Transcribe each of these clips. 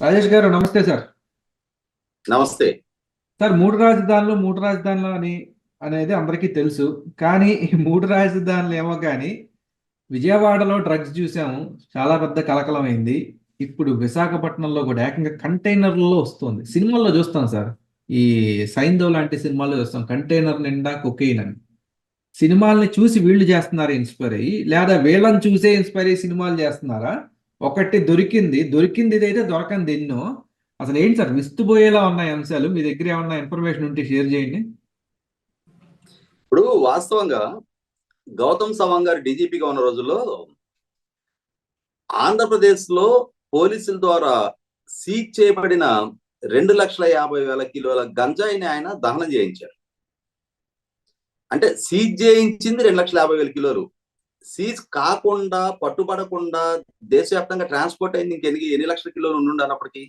రాజేష్ గారు నమస్తే సార్. నమస్తే. సార్, మూడు రాజధానులు అనేది అందరికీ తెలుసు. కానీ ఈ మూడు రాజధానులు ఏమో కానీ విజయవాడలో డ్రగ్స్ చూసాము, చాలా పెద్ద కలకలం అయింది. ఇప్పుడు విశాఖపట్నంలో కూడా ఏకంగా కంటైనర్లలో వస్తుంది. సినిమాల్లో చూస్తాం సార్, ఈ సైంధవ్ లాంటి సినిమాల్లో చూస్తాం కంటైనర్ నిండా కొకెయిన్ అని. సినిమాల్ని చూసి వీళ్ళు చేస్తున్నారా ఇన్స్పైర్ అయ్యి, లేదా వీళ్ళని చూసే ఇన్స్పైర్ అయ్యి సినిమాలు చేస్తున్నారా? ఒకటి దొరికింది ఇదైతే దొరకంది ఎన్నో. అసలు ఏంటి సార్, విస్తుపోయేలా ఉన్నాయి అంశాలు. మీ దగ్గర ఏమన్నా ఇన్ఫర్మేషన్ ఉంటే షేర్ చేయండి. ఇప్పుడు వాస్తవంగా గౌతమ్ సవాంగ్ గారు డీజీపీగా ఉన్న రోజుల్లో ఆంధ్రప్రదేశ్ లో పోలీసుల ద్వారా సీజ్ చేయబడిన 2,50,000 కిలోల గంజాయిని ఆయన దహనం చేయించారు. అంటే సీజ్ చేయించింది 2,50,000 కిలోలు. సీజ్ కాకుండా పట్టుబడకుండా దేశవ్యాప్తంగా ట్రాన్స్పోర్ట్ అయింది ఎన్ని లక్షల కిలోలు ఉండాలప్పటికీ,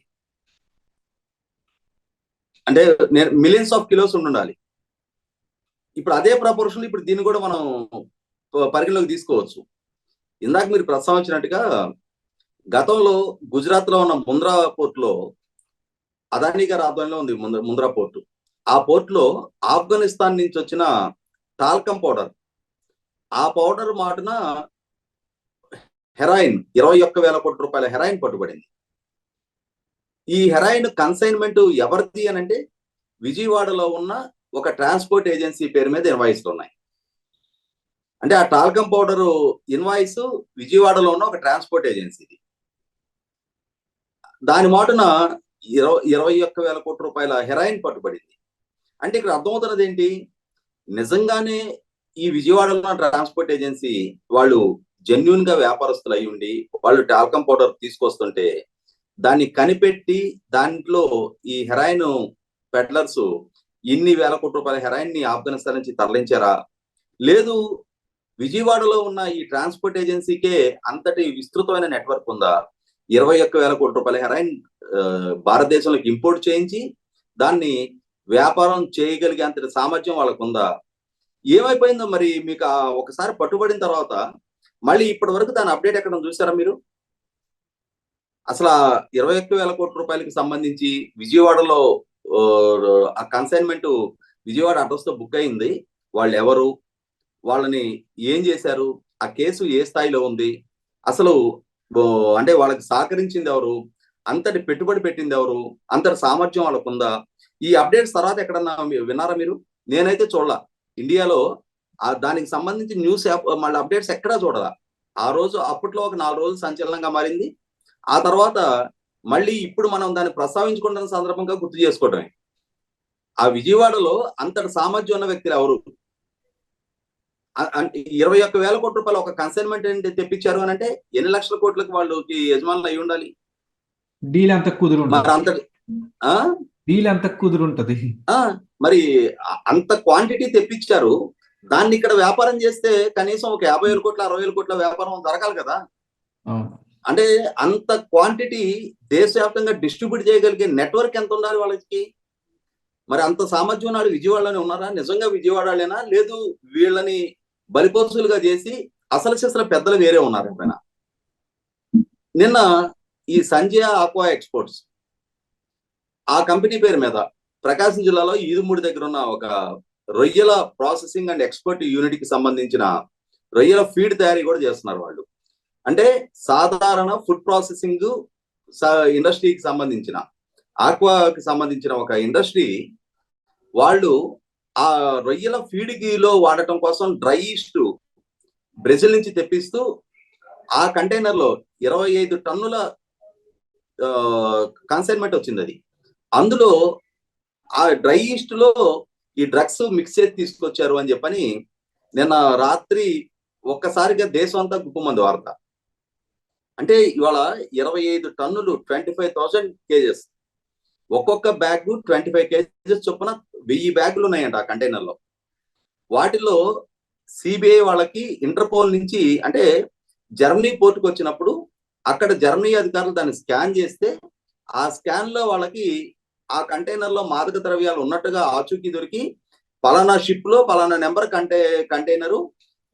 అంటే మిలియన్స్ ఆఫ్ కిలోస్ ఉండాలి. ఇప్పుడు అదే ప్రపోర్షన్ ఇప్పుడు దీన్ని కూడా మనం పరిగణలోకి తీసుకోవచ్చు. ఇందాక మీరు ప్రస్తావించినట్టుగా గతంలో గుజరాత్ లో ఉన్న ముంద్రా పోర్ట్ లో అదానీ గారి ఆధ్వర్యంలో ఉంది ముంద్రా పోర్టు. ఆ పోర్ట్ లో ఆఫ్ఘనిస్తాన్ నుంచి వచ్చిన టాల్కమ్ పౌడర్, ఆ పౌడర్ మాటున హెరాయిన్ 21,000 కోట్ల రూపాయల హెరాయిన్ పట్టుబడింది. ఈ హెరాయిన్ కన్సైన్మెంట్ ఎవరిది అని అంటే విజయవాడలో ఉన్న ఒక ట్రాన్స్పోర్ట్ ఏజెన్సీ పేరు మీద ఇన్వాయిస్లు ఉన్నాయి. అంటే ఆ టాల్కమ్ పౌడర్ ఇన్వాయిస్ విజయవాడలో ఉన్న ఒక ట్రాన్స్పోర్ట్ ఏజెన్సీది. దాని మాటున 21,000 కోట్ల రూపాయల హెరాయిన్ పట్టుబడింది. అంటే ఇక్కడ అర్థమవుతున్నది ఏంటి, నిజంగానే ఈ విజయవాడలో ట్రాన్స్పోర్ట్ ఏజెన్సీ వాళ్ళు జెన్యున్ గా వ్యాపారస్తులు అయి ఉండి వాళ్ళు టాల్కమ్ పౌడర్ తీసుకొస్తుంటే దాన్ని కనిపెట్టి దాంట్లో ఈ హెరాయిన్ పెడ్లర్స్ ఇన్ని వేల కోట్ల రూపాయల హెరాయిన్ ని ఆఫ్ఘనిస్తాన్ నుంచి తరలించారా, లేదు విజయవాడలో ఉన్న ఈ ట్రాన్స్పోర్ట్ ఏజెన్సీకే అంతటి విస్తృతమైన నెట్వర్క్ ఉందా? 21,000 కోట్ల రూపాయల హెరాయిన్ భారతదేశంలోకి ఇంపోర్ట్ చేయించి దాన్ని వ్యాపారం చేయగలిగే అంతటి సామర్థ్యం వాళ్ళకు ఉందా? ఏమైపోయిందో మరి మీకు ఒకసారి పట్టుబడిన తర్వాత మళ్ళీ ఇప్పటి వరకు దాని అప్డేట్ ఎక్కడ చూసారా మీరు? అసలు 21,000 కోట్ల రూపాయలకి సంబంధించి విజయవాడలో ఆ కన్సైన్మెంట్ విజయవాడ అడ్రస్ తో బుక్ అయింది. వాళ్ళు ఎవరు, వాళ్ళని ఏం చేశారు, ఆ కేసు ఏ స్థాయిలో ఉంది, అసలు అంటే వాళ్ళకి సహకరించింది ఎవరు, అంతటి పెట్టుబడి పెట్టింది ఎవరు, అంతటి సామర్థ్యం వాళ్ళకు ఉందా? ఈ అప్డేట్స్ తర్వాత ఎక్కడన్నా విన్నారా మీరు? నేనైతే చూడలా. ఇండియాలో దానికి సంబంధించి న్యూస్ మళ్ళీ అప్డేట్స్ ఎక్కడా చూడదా. ఆ రోజు అప్పట్లో ఒక 4 రోజులు సంచలనంగా మారింది. ఆ తర్వాత మళ్ళీ ఇప్పుడు మనం దాన్ని ప్రస్తావించుకుంటున్న సందర్భంగా గుర్తు చేసుకోవడమే. ఆ విజయవాడలో అంతటి సామర్థ్యం ఉన్న వ్యక్తులు ఎవరు? 21,000 కోట్ల రూపాయలు ఒక కన్సైన్మెంట్ ఏంటి తెప్పించారు అని అంటే ఎన్ని లక్షల కోట్లకు వాళ్ళకి యజమానులు అయి ఉండాలి? డీల్ అంత మరి అంతటి డీల్ అంత కుదురుంటది. మరి అంత క్వాంటిటీ తెప్పించారు. దాన్ని ఇక్కడ వ్యాపారం చేస్తే కనీసం ఒక 50,000 కోట్ల 60,000 కోట్ల వ్యాపారం జరగాలి కదా. అంటే అంత క్వాంటిటీ దేశవ్యాప్తంగా డిస్ట్రిబ్యూట్ చేయగలిగే నెట్వర్క్ ఎంత ఉండాలి వాళ్ళకి? మరి అంత సామర్థ్యం నాడు విజయవాడలోనే ఉన్నారా? నిజంగా విజయవాడలేనా, లేదు వీళ్ళని బలిపోసులుగా చేసి అసలు చేసిన పెద్దలు వేరే ఉన్నారు ఎప్పుడైనా? నిన్న ఈ సంజయ్ ఆక్వా ఎక్స్పోర్ట్స్ ఆ కంపెనీ పేరు మీద ప్రకాశం జిల్లాలో ఈదుమూడి దగ్గర ఉన్న ఒక రొయ్యల ప్రాసెసింగ్ అండ్ ఎక్స్పోర్ట్ యూనిట్ కి సంబంధించిన రొయ్యల ఫీడ్ తయారీ కూడా చేస్తున్నారు వాళ్ళు. అంటే సాధారణ ఫుడ్ ప్రాసెసింగ్ ఇండస్ట్రీకి సంబంధించిన, ఆక్వాకి సంబంధించిన ఒక ఇండస్ట్రీ వాళ్ళు ఆ రొయ్యల ఫీడ్లో వాడటం కోసం డ్రై ఈస్ట్ బ్రెజిల్ నుంచి తెప్పిస్తూ ఆ కంటైనర్ లో 25 టన్నుల కన్సైన్మెంట్ వచ్చింది. అది అందులో ఆ డ్రై ఈస్ట్ లో ఈ డ్రగ్స్ మిక్స్ చేసి తీసుకొచ్చారు అని చెప్పని నిన్న రాత్రి ఒక్కసారిగా దేశం అంతా గుప్పమంది వార్త. అంటే ఇవాళ 25 టన్నులు 25,000 కేజెస్, ఒక్కొక్క బ్యాగ్ 25 కేజెస్ చొప్పున 1000 బ్యాగులు ఉన్నాయంట ఆ కంటైనర్ లో. వాటిలో సిబిఐ వాళ్ళకి ఇంటర్పోల్ నుంచి, అంటే జర్మనీ పోర్టుకు వచ్చినప్పుడు అక్కడ జర్మనీ అధికారులు దాన్ని స్కాన్ చేస్తే ఆ స్కాన్ లో వాళ్ళకి ఆ కంటైనర్ లో మాదక ద్రవ్యాలు ఉన్నట్టుగా ఆచూకీ దొరికి పలానా షిప్ లో పలానా నెంబర్ కంటైనరు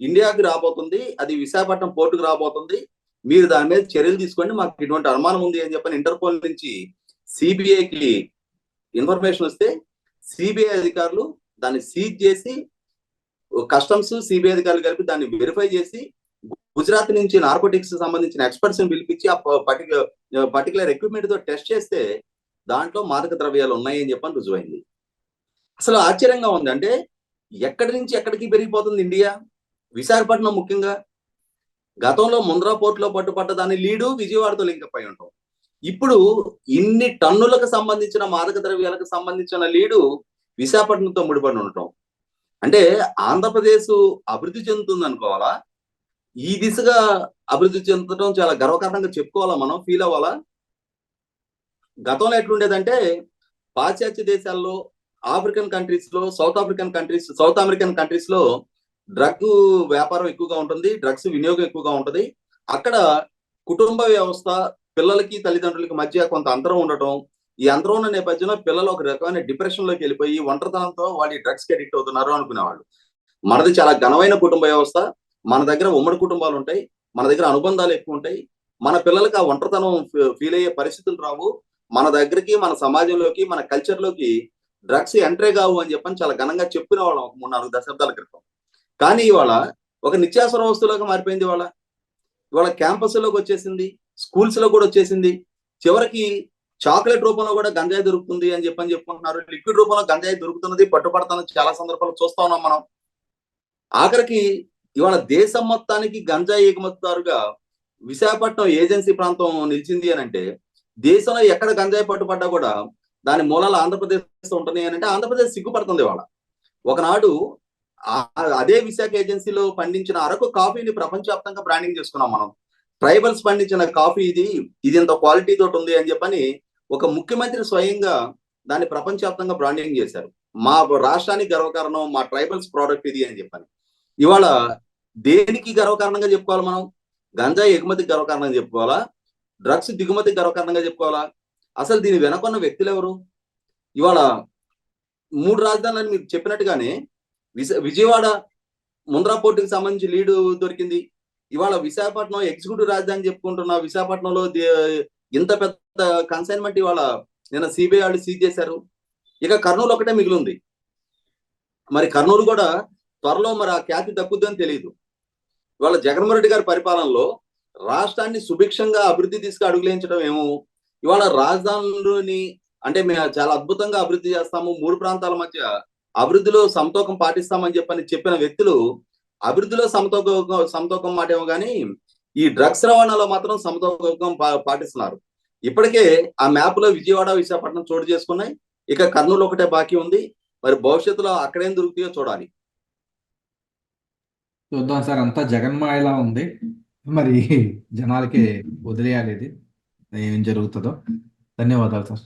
ఇండియాకి రాబోతుంది, అది విశాఖపట్నం పోర్టుకు రాబోతుంది, మీరు దాని మీద చర్యలు తీసుకోండి, మాకు ఇటువంటి అనుమానం ఉంది అని చెప్పని ఇంటర్పోల్ నుంచి సిబిఐకి ఇన్ఫర్మేషన్ వస్తే సిబిఐ అధికారులు దాన్ని సీజ్ చేసి, కస్టమ్స్ సిబిఐ అధికారులు కలిపి దాన్ని వెరిఫై చేసి గుజరాత్ నుంచి నార్కోటిక్స్ సంబంధించిన ఎక్స్పర్ట్స్ ని పిలిపించి ఆ పర్టికులర్ ఎక్విప్మెంట్ తో టెస్ట్ చేస్తే దాంట్లో మాదక ద్రవ్యాలు ఉన్నాయని చెప్పని రుజువైంది. అసలు ఆశ్చర్యంగా ఉంది. అంటే ఎక్కడి నుంచి ఎక్కడికి పెరిగిపోతుంది ఇండియా. విశాఖపట్నం ముఖ్యంగా గతంలో ముంద్రా పోర్ట్ లో పట్టుపడ్డ దాని లీడు విజయవాడతో లింకప్ అయి ఉంటాం. ఇప్పుడు ఇన్ని టన్నులకు సంబంధించిన మాదక ద్రవ్యాలకు సంబంధించిన లీడు విశాఖపట్నంతో ముడిపడి ఉండటం అంటే ఆంధ్రప్రదేశ్ అభివృద్ధి చెందుతుంది అనుకోవాలా, ఈ దిశగా అభివృద్ధి చెందడం చాలా గర్వకారణంగా చెప్పుకోవాలా, మనం ఫీల్ అవ్వాలా. గతంలో ఎట్లుండేదంటే పాశ్చాత్య దేశాల్లో, ఆఫ్రికన్ కంట్రీస్ లో, సౌత్ అమెరికన్ కంట్రీస్ లో డ్రగ్ వ్యాపారం ఎక్కువగా ఉంటుంది, డ్రగ్స్ వినియోగం ఎక్కువగా ఉంటుంది. అక్కడ కుటుంబ వ్యవస్థ పిల్లలకి తల్లిదండ్రులకి మధ్య కొంత అంతరం ఉండటం, ఈ అంతరం ఉన్న నేపథ్యంలో పిల్లలు ఒక రకమైన డిప్రెషన్ లోకి వెళ్ళిపోయి ఒంటరితనంతో వాళ్ళు డ్రగ్స్ కి అడిక్ట్ అవుతున్నారు అనుకునేవాళ్ళు. మనది చాలా ఘనమైన కుటుంబ వ్యవస్థ, మన దగ్గర ఉమ్మడి కుటుంబాలు ఉంటాయి, మన దగ్గర అనుబంధాలు ఎక్కువ ఉంటాయి, మన పిల్లలకి ఆ ఒంటరితనం ఫీల్ అయ్యే పరిస్థితులు రావు, మన దగ్గరికి, మన సమాజంలోకి, మన కల్చర్ లోకి డ్రగ్స్ ఎంట్రీ కావు అని చెప్పని చాలా ఘనంగా చెప్పిన వాళ్ళం 3-4 దశాబ్దాల క్రితం. కానీ ఇవాళ ఒక నిత్యావసర వస్తువులాగా మారిపోయింది. ఇవాళ క్యాంపస్లోకి వచ్చేసింది, స్కూల్స్ లో కూడా వచ్చేసింది. చివరికి చాక్లెట్ రూపంలో కూడా గంజాయి దొరుకుతుంది అని చెప్పుకుంటున్నారు. లిక్విడ్ రూపంలో గంజాయి దొరుకుతున్నది, పట్టుబడుతున్నది చాలా సందర్భాలు చూస్తా ఉన్నాం మనం. ఆఖరికి ఇవాళ దేశం మొత్తానికి గంజాయి ఎగుమతిదారుగా విశాఖపట్నం ఏజెన్సీ ప్రాంతం నిలిచింది అని అంటే, దేశంలో ఎక్కడ గంజాయి పట్టుబడ్డా కూడా దాని మూలాలు ఆంధ్రప్రదేశ్ ఉంటుంది అని అంటే ఆంధ్రప్రదేశ్ సిగ్గుపడుతుంది. ఇవాళ ఒకనాడు అదే విశాఖ ఏజెన్సీలో పండించిన అరకు కాఫీని ప్రపంచవ్యాప్తంగా బ్రాండింగ్ చేసుకున్నాం మనం. ట్రైబల్స్ పండించిన కాఫీ ఇది ఇంత క్వాలిటీ తోటి ఉంది అని చెప్పని ఒక ముఖ్యమంత్రి స్వయంగా దాన్ని ప్రపంచవ్యాప్తంగా బ్రాండింగ్ చేశారు. మా రాష్ట్రానికి గర్వకారణం, మా ట్రైబల్స్ ప్రోడక్ట్ ఇది అని చెప్పని. ఇవాళ దేనికి గర్వకారణంగా చెప్పుకోవాలి మనం? గంజాయి ఎగుమతికి గర్వకారణంగా చెప్పుకోవాలా? డ్రగ్స్ దిగుమతికి గర్వకారణంగా చెప్పుకోవాలా? అసలు దీని వెనకున్న వ్యక్తులు ఎవరు? ఇవాళ 3 రాజధానులని మీరు చెప్పినట్టుగానే విజయవాడ ముంద్రా పోర్టుకి సంబంధించి లీడు దొరికింది. ఇవాళ విశాఖపట్నం ఎగ్జిక్యూటివ్ రాజధాని చెప్పుకుంటున్న విశాఖపట్నంలో ఇంత పెద్ద కన్సైన్మెంట్ ఇవాళ నిన్న సిబిఐ వాళ్ళు సీజ్ చేశారు. ఇక కర్నూలు ఒకటే మిగిలింది. మరి కర్నూలు కూడా త్వరలో మరి ఆ ఖ్యాతి దక్కుద్దని తెలియదు. ఇవాళ జగన్మోహన్ రెడ్డి గారి పరిపాలనలో రాష్ట్రాన్ని సుభిక్షంగా అభివృద్ధి తీసుకు అడుగులేయించడం ఏమో, ఇవాళ రాజధానిలోని అంటే మేము చాలా అద్భుతంగా అభివృద్ధి చేస్తాము, 3 ప్రాంతాల మధ్య అభివృద్ధిలో సమతూకం పాటిస్తామని చెప్పిన వ్యక్తులు అభివృద్ధిలో సమతూకం మాట ఏమో కానీ ఈ డ్రగ్స్ రవాణాలో మాత్రం సమతూకం పాటిస్తున్నారు. ఇప్పటికే ఆ మ్యాప్ లో విజయవాడ, విశాఖపట్నం చోటు చేసుకున్నాయి. ఇక కర్నూలు ఒకటే బాకీ ఉంది. మరి భవిష్యత్తులో అక్కడేం దొరుకుతాయో చూడాలి. చూద్దాం సార్, అంతా జగన్మాయలా ఉంది. మరి జనాలకి వదిలేయాలి ఇది, ఏం జరుగుతుందో. ధన్యవాదాలు సార్.